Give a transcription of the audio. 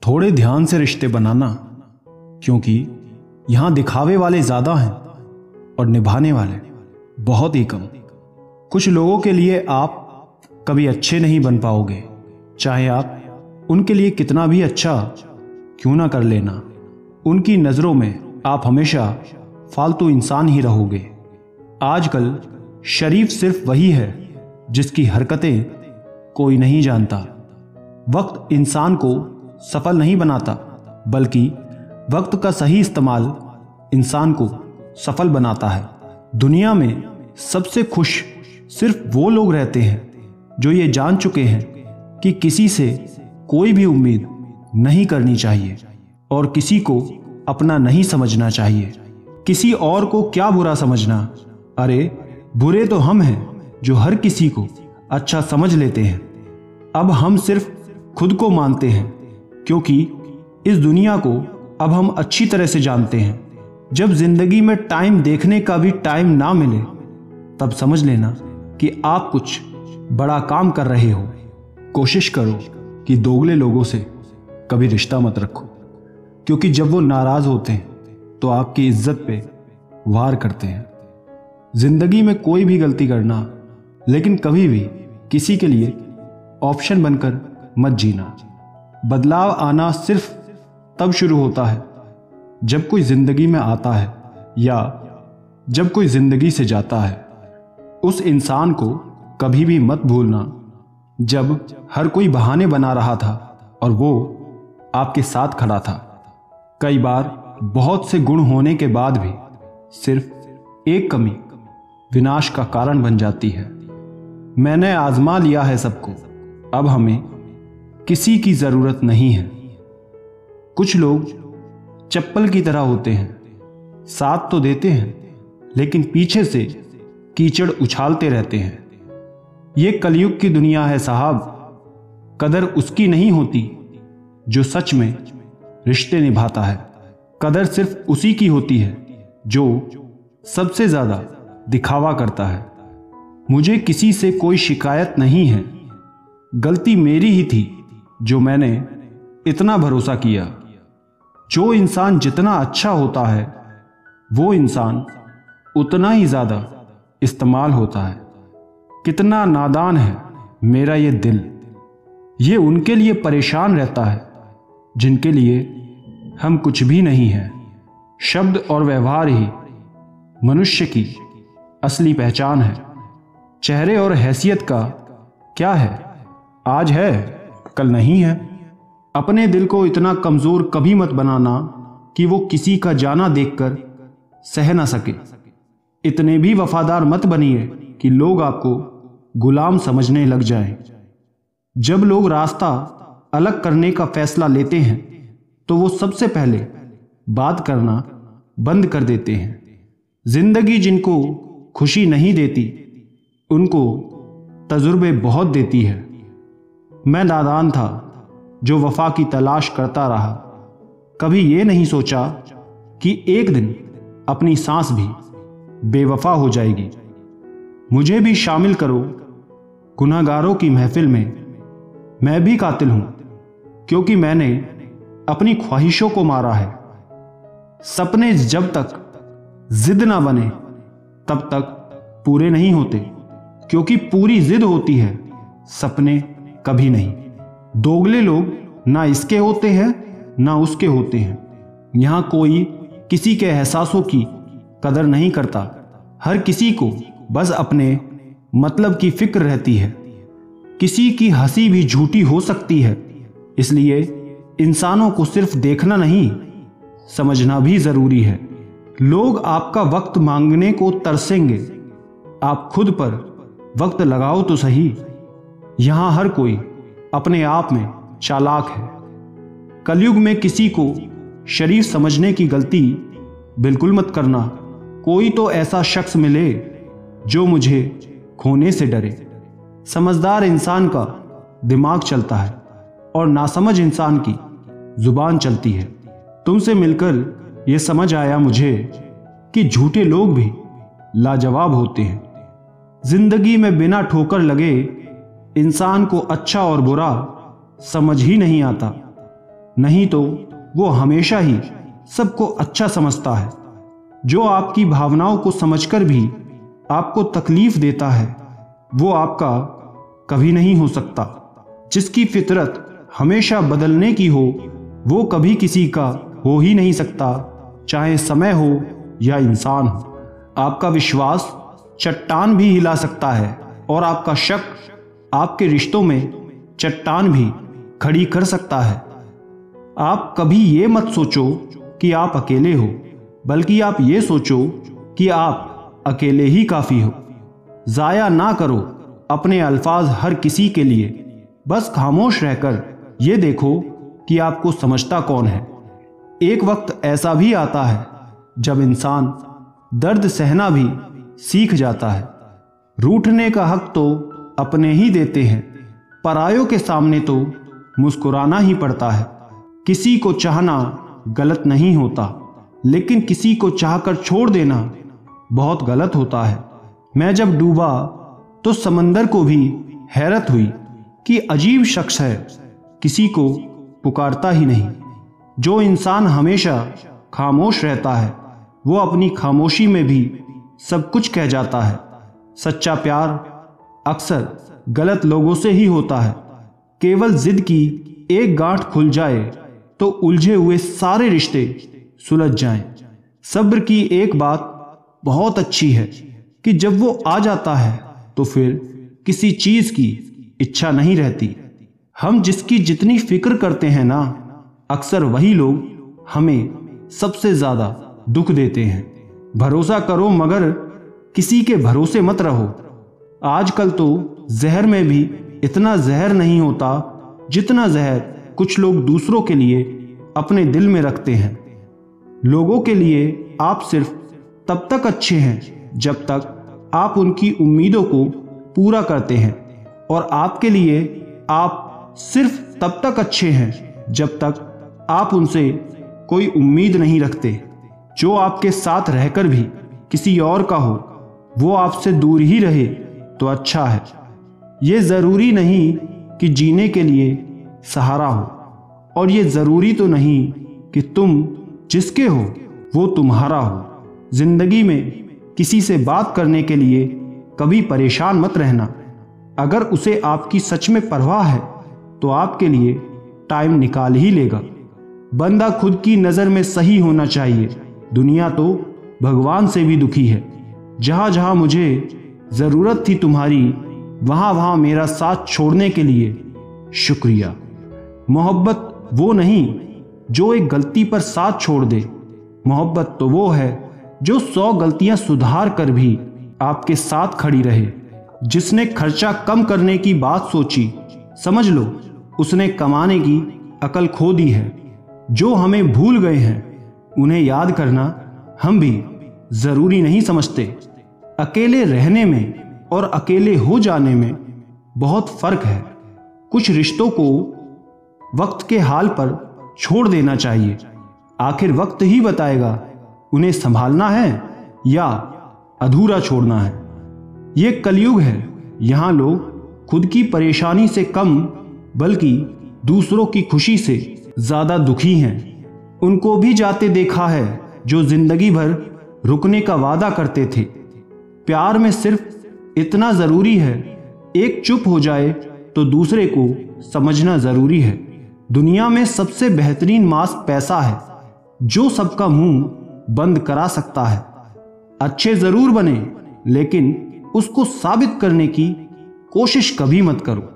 थोड़े ध्यान से रिश्ते बनाना, क्योंकि यहां दिखावे वाले ज्यादा हैं और निभाने वाले बहुत ही कम। कुछ लोगों के लिए आप कभी अच्छे नहीं बन पाओगे, चाहे आप उनके लिए कितना भी अच्छा क्यों ना कर लेना। उनकी नज़रों में आप हमेशा फालतू इंसान ही रहोगे। आजकल शरीफ सिर्फ वही है जिसकी हरकतें कोई नहीं जानता। वक्त इंसान को सफल नहीं बनाता, बल्कि वक्त का सही इस्तेमाल इंसान को सफल बनाता है। दुनिया में सबसे खुश सिर्फ वो लोग रहते हैं जो ये जान चुके हैं कि किसी से कोई भी उम्मीद नहीं करनी चाहिए और किसी को अपना नहीं समझना चाहिए। किसी और को क्या बुरा समझना, अरे बुरे तो हम हैं जो हर किसी को अच्छा समझ लेते हैं। अब हम सिर्फ खुद को मानते हैं, क्योंकि इस दुनिया को अब हम अच्छी तरह से जानते हैं। जब जिंदगी में टाइम देखने का भी टाइम ना मिले, तब समझ लेना कि आप कुछ बड़ा काम कर रहे हो। कोशिश करो कि दोगले लोगों से कभी रिश्ता मत रखो, क्योंकि जब वो नाराज होते हैं तो आपकी इज्जत पे वार करते हैं। जिंदगी में कोई भी गलती करना, लेकिन कभी भी किसी के लिए ऑप्शन बनकर मत जीना। बदलाव आना सिर्फ तब शुरू होता है जब कोई जिंदगी में आता है या जब कोई जिंदगी से जाता है। उस इंसान को कभी भी मत भूलना जब हर कोई बहाने बना रहा था और वो आपके साथ खड़ा था। कई बार बहुत से गुण होने के बाद भी सिर्फ एक कमी विनाश का कारण बन जाती है। मैंने आजमा लिया है सबको, अब हमें किसी की जरूरत नहीं है। कुछ लोग चप्पल की तरह होते हैं, साथ तो देते हैं लेकिन पीछे से कीचड़ उछालते रहते हैं। ये कलयुग की दुनिया है साहब। कदर उसकी नहीं होती जो सच में रिश्ते निभाता है। कदर सिर्फ उसी की होती है जो सबसे ज्यादा दिखावा करता है। मुझे किसी से कोई शिकायत नहीं है। गलती मेरी ही थी जो मैंने इतना भरोसा किया। जो इंसान जितना अच्छा होता है, वो इंसान उतना ही ज्यादा इस्तेमाल होता है। कितना नादान है मेरा ये दिल, ये उनके लिए परेशान रहता है जिनके लिए हम कुछ भी नहीं हैं। शब्द और व्यवहार ही मनुष्य की असली पहचान है। चेहरे और हैसियत का क्या है, आज है कल नहीं है। अपने दिल को इतना कमजोर कभी मत बनाना कि वो किसी का जाना देखकर सह ना सके। इतने भी वफादार मत बनिए कि लोग आपको गुलाम समझने लग जाएं। जब लोग रास्ता अलग करने का फैसला लेते हैं तो वो सबसे पहले बात करना बंद कर देते हैं। जिंदगी जिनको खुशी नहीं देती, उनको तजुर्बे बहुत देती है। मैं नादान था जो वफा की तलाश करता रहा। कभी ये नहीं सोचा कि एक दिन अपनी सांस भी बेवफा हो जाएगी। मुझे भी शामिल करो गुनहगारों की महफिल में। मैं भी कातिल हूं, क्योंकि मैंने अपनी ख्वाहिशों को मारा है। सपने जब तक जिद ना बने तब तक पूरे नहीं होते, क्योंकि पूरी जिद होती है, सपने कभी नहीं। दोगले लोग ना इसके होते हैं ना उसके होते हैं। यहां कोई किसी के एहसासों की कदर नहीं करता। हर किसी को बस अपने मतलब की फिक्र रहती है। किसी की हंसी भी झूठी हो सकती है, इसलिए इंसानों को सिर्फ देखना नहीं, समझना भी जरूरी है। लोग आपका वक्त मांगने को तरसेंगे, आप खुद पर वक्त लगाओ तो सही। यहां हर कोई अपने आप में चालाक है। कलयुग में किसी को शरीफ समझने की गलती बिल्कुल मत करना। कोई तो ऐसा शख्स मिले जो मुझे खोने से डरे। समझदार इंसान का दिमाग चलता है और नासमझ इंसान की जुबान चलती है। तुमसे मिलकर यह समझ आया मुझे कि झूठे लोग भी लाजवाब होते हैं। जिंदगी में बिना ठोकर लगे इंसान को अच्छा और बुरा समझ ही नहीं आता। नहीं तो वो हमेशा ही सबको अच्छा समझता है। जो आपकी भावनाओं को समझकर भी आपको तकलीफ देता है वो आपका कभी नहीं हो सकता। जिसकी फितरत हमेशा बदलने की हो वो कभी किसी का हो ही नहीं सकता, चाहे समय हो या इंसान हो। आपका विश्वास चट्टान भी हिला सकता है और आपका शक आपके रिश्तों में चट्टान भी खड़ी कर सकता है। आप कभी ये मत सोचो कि आप अकेले हो, बल्कि आप ये सोचो कि आप अकेले ही काफ़ी हो। ज़ाया ना करो अपने अल्फाज हर किसी के लिए, बस खामोश रहकर ये देखो कि आपको समझता कौन है। एक वक्त ऐसा भी आता है जब इंसान दर्द सहना भी सीख जाता है। रूठने का हक तो अपने ही देते हैं, परायों के सामने तो मुस्कुराना ही पड़ता है। किसी को चाहना गलत नहीं होता, लेकिन किसी को चाहकर छोड़ देना बहुत गलत होता है। मैं जब डूबा तो समंदर को भी हैरत हुई कि अजीब शख्स है, किसी को पुकारता ही नहीं। जो इंसान हमेशा खामोश रहता है वो अपनी खामोशी में भी सब कुछ कह जाता है। सच्चा प्यार अक्सर गलत लोगों से ही होता है। केवल जिद की एक गांठ खुल जाए तो उलझे हुए सारे रिश्ते सुलझ जाएं। सब्र की एक बात बहुत अच्छी है कि जब वो आ जाता है तो फिर किसी चीज की इच्छा नहीं रहती। हम जिसकी जितनी फिक्र करते हैं ना, अक्सर वही लोग हमें सबसे ज्यादा दुख देते हैं। भरोसा करो मगर किसी के भरोसे मत रहो। आजकल तो जहर में भी इतना जहर नहीं होता जितना जहर कुछ लोग दूसरों के लिए अपने दिल में रखते हैं। लोगों के लिए आप सिर्फ तब तक अच्छे हैं जब तक आप उनकी उम्मीदों को पूरा करते हैं, और आपके लिए आप सिर्फ तब तक अच्छे हैं जब तक आप उनसे कोई उम्मीद नहीं रखते। जो आपके साथ रहकर भी किसी और का हो वो आपसे दूर ही रहे तो अच्छा है। ये ज़रूरी नहीं कि जीने के लिए सहारा हो, और ये ज़रूरी तो नहीं कि तुम जिसके हो वो तुम्हारा हो। जिंदगी में किसी से बात करने के लिए कभी परेशान मत रहना। अगर उसे आपकी सच में परवाह है तो आपके लिए टाइम निकाल ही लेगा। बंदा खुद की नज़र में सही होना चाहिए। दुनिया तो भगवान से भी दुखी है। जहाँ जहाँ मुझे ज़रूरत थी तुम्हारी, वहाँ वहाँ मेरा साथ छोड़ने के लिए शुक्रिया। मोहब्बत वो नहीं जो एक गलती पर साथ छोड़ दे। मोहब्बत तो वो है जो 100 गलतियां सुधार कर भी आपके साथ खड़ी रहे। जिसने खर्चा कम करने की बात सोची, समझ लो उसने कमाने की अकल खो दी है। जो हमें भूल गए हैं उन्हें याद करना हम भी जरूरी नहीं समझते। अकेले रहने में और अकेले हो जाने में बहुत फर्क है। कुछ रिश्तों को वक्त के हाल पर छोड़ देना चाहिए। आखिर वक्त ही बताएगा उन्हें संभालना है या अधूरा छोड़ना है। ये कलयुग है। यहाँ लोग खुद की परेशानी से कम बल्कि दूसरों की खुशी से ज्यादा दुखी हैं। उनको भी जाते देखा है जो जिंदगी भर रुकने का वादा करते थे। प्यार में सिर्फ इतना जरूरी है, एक चुप हो जाए तो दूसरे को समझना जरूरी है। दुनिया में सबसे बेहतरीन मास्क पैसा है जो सबका मुंह बंद करा सकता है। अच्छे जरूर बने लेकिन उसको साबित करने की कोशिश कभी मत करो।